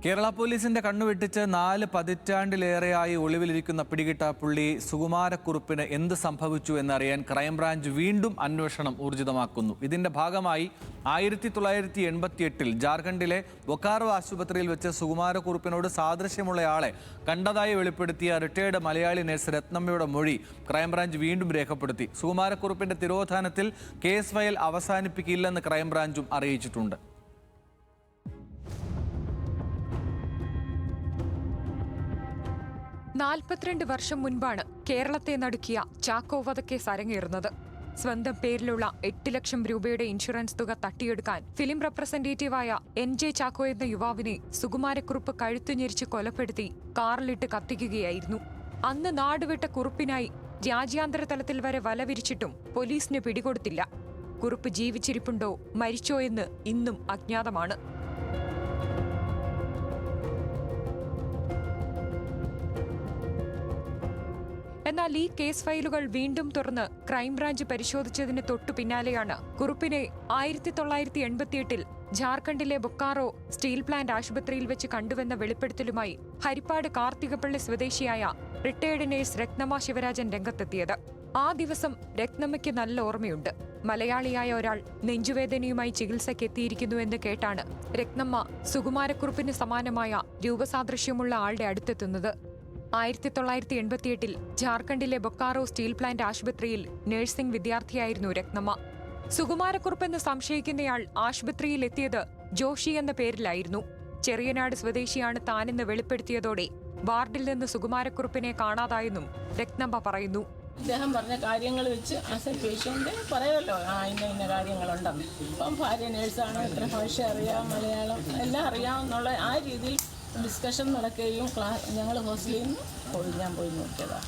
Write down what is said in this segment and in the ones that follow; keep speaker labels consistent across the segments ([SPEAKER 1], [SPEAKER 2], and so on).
[SPEAKER 1] കേരള പോലീസിന്റെ കണ്ണുവെട്ടിച്ച് 4 പതിറ്റാണ്ടിലേറെയായി ഒളിവിലിരിക്കുന്ന പിടികിട്ടാപ്പുള്ളി സുകുമാരക്കുറുപ്പിന് എന്ത് സംഭവിച്ചു എന്നറിയാൻ ക്രൈംബ്രാഞ്ച് വീണ്ടും അന്വേഷണം ഊർജിതമാക്കുന്നു. ഇതിന്റെ ഭാഗമായി 1988 ജാർഖണ്ഡിലെ ബൊക്കാറോ ആശുപത്രിയിൽ വെച്ച് സുകുമാരക്കുറുപ്പിനോട് സാദൃശ്യമുള്ളയാളെ കണ്ടതായി വെളിപ്പെടുത്തിയ റിട്ടയർഡ് മലയാളി നഴ്സ് രത്നമ്മയുടെ മൊഴി ക്രൈംബ്രാഞ്ച് വീണ്ടും രേഖപ്പെടുത്തി. സുകുമാരക്കുറുപ്പിന്റെ തിരോധാനത്തിൽ കേസ് ഫയൽ അവസാനിപ്പിക്കില്ലെന്ന് ക്രൈംബ്രാഞ്ചും അറിയിച്ചിട്ടുണ്ട്.
[SPEAKER 2] നാൽപ്പത്തിരണ്ട് വർഷം മുൻപാണ് കേരളത്തെ നടുക്കിയ ചാക്കോ വധക്കേസ് അരങ്ങേറുന്നത്. സ്വന്തം പേരിലുള്ള 8 ലക്ഷം രൂപയുടെ ഇൻഷുറൻസ് തുക തട്ടിയെടുക്കാൻ ഫിലിം റെപ്രസെന്റേറ്റീവായ NJ ചാക്കോ എന്ന യുവാവിനെ സുകുമാരക്കുറുപ്പ് കഴുത്തുഞെരിച്ച് കൊലപ്പെടുത്തി കാറിലിട്ട് കത്തിക്കുകയായിരുന്നു. അന്ന് നാടുവിട്ട കുറുപ്പിനായി രാജ്യാന്തര തലത്തിൽ വരെ വലവിരിച്ചിട്ടും പോലീസിന് പിടികൊടുത്തില്ല. കുറുപ്പ് ജീവിച്ചിരിപ്പുണ്ടോ മരിച്ചോ എന്ന് ഇന്നും അജ്ഞാതമാണ്. എന്നാൽ ഈ കേസ് ഫയലുകൾ വീണ്ടും തുറന്ന് ക്രൈംബ്രാഞ്ച് പരിശോധിച്ചതിന് തൊട്ടു പിന്നാലെയാണ് കുറുപ്പിനെ 1988 ജാർഖണ്ഡിലെ ബൊക്കാറോ സ്റ്റീൽ പ്ലാന്റ് ആശുപത്രിയിൽ വെച്ച് കണ്ടുവെന്ന വെളിപ്പെടുത്തലുമായി ഹരിപ്പാട് കാർത്തികപ്പള്ളി സ്വദേശിയായ റിട്ടയർഡ് നഴ്സ് രത്നമ്മ ശിവരാജൻ രംഗത്തെത്തിയത്. ആ ദിവസം രത്നമ്മയ്ക്ക് നല്ല ഓർമ്മയുണ്ട്. മലയാളിയായ ഒരാൾ നെഞ്ചുവേദനയുമായി ചികിത്സയ്ക്ക് എത്തിയിരിക്കുന്നുവെന്ന് കേട്ടാണ് രത്നമ്മ സുകുമാരക്കുറുപ്പിന് സമാനമായ രൂപസാദൃശ്യമുള്ള ആളുടെ അടുത്തെത്തുന്നത്. 1988 ജാർഖണ്ഡിലെ ബൊക്കാറോ സ്റ്റീൽ പ്ലാന്റ് ആശുപത്രിയിൽ നഴ്സിംഗ് വിദ്യാർത്ഥിയായിരുന്നു രത്നമ്മ. സുകുമാരക്കുറുപ്പെന്ന് സംശയിക്കുന്നയാൾ ആശുപത്രിയിൽ എത്തിയത് ജോഷി എന്ന പേരിലായിരുന്നു. ചെറിയനാട് സ്വദേശിയാണ് താനെന്ന് വെളിപ്പെടുത്തിയതോടെ വാർഡിൽ നിന്ന് സുകുമാരക്കുറുപ്പിനെ കാണാതായെന്നും രത്നമ്മ പറയുന്നു.
[SPEAKER 3] അദ്ദേഹം പറഞ്ഞ കാര്യങ്ങൾ വെച്ച് ആസ് എ പേഷ്യൻ്റ് പറയുമല്ലോ, ഇന്ന കാര്യങ്ങളുണ്ടെന്ന്. ഇപ്പം ഭാര്യ നേഴ്സാണ്, എത്ര ഭാഷ അറിയാം, മലയാളം എല്ലാം അറിയാമെന്നുള്ള ആ രീതിയിൽ ഡിസ്കഷൻ നടക്കുകയും ഞങ്ങൾ ഹോസ്റ്റലിൽ നിന്ന് ഞാൻ പോയി നോക്കിയതാണ്.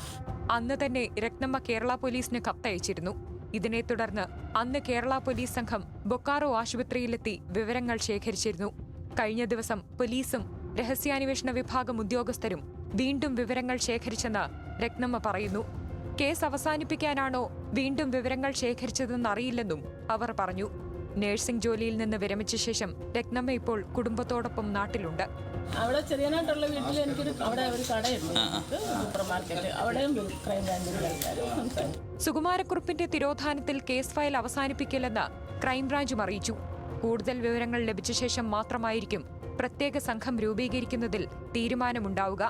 [SPEAKER 2] അന്ന് തന്നെ രത്നമ്മ കേരള പോലീസിന് കത്തയച്ചിരുന്നു. ഇതിനെ തുടർന്ന് അന്ന് കേരള പോലീസ് സംഘം ബൊക്കാറോ ആശുപത്രിയിലെത്തി വിവരങ്ങൾ ശേഖരിച്ചിരുന്നു. കഴിഞ്ഞ ദിവസം പോലീസും രഹസ്യാന്വേഷണ വിഭാഗം ഉദ്യോഗസ്ഥരും വീണ്ടും വിവരങ്ങൾ ശേഖരിച്ചെന്ന് രത്നമ്മ പറയുന്നു. കേസ് അവസാനിപ്പിക്കാനാണോ വീണ്ടും വിവരങ്ങൾ ശേഖരിച്ചതെന്നറിയില്ലെന്നും അവർ പറഞ്ഞു. നഴ്സിംഗ് ജോലിയിൽ നിന്ന് വിരമിച്ച ശേഷം രത്നമ്മ ഇപ്പോൾ കുടുംബത്തോടൊപ്പം നാട്ടിലുണ്ട്.
[SPEAKER 3] അവിടെ ചെറിയനായിട്ടുള്ള വീട്ടിൽ എനിക്കൊരു അവിടെ ഒരു കടയുണ്ട്, സൂപ്പർ മാർക്കറ്റ്, അവിടെയും
[SPEAKER 2] സുകുമാരക്കുറുപ്പിന്റെ തിരോധാനത്തിൽ കേസ് ഫയൽ അവസാനിപ്പിക്കില്ലെന്ന് ക്രൈംബ്രാഞ്ചും അറിയിച്ചു. കൂടുതൽ വിവരങ്ങൾ ലഭിച്ച ശേഷം മാത്രമായിരിക്കും പ്രത്യേക സംഘം രൂപീകരിക്കുന്നതിൽ തീരുമാനമുണ്ടാവുക.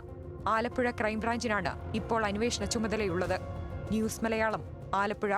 [SPEAKER 2] ആലപ്പുഴ ക്രൈംബ്രാഞ്ചിനാണ് ഇപ്പോൾ അന്വേഷണ ചുമതലയുള്ളത്. ന്യൂസ് മലയാളം, ആലപ്പുഴ.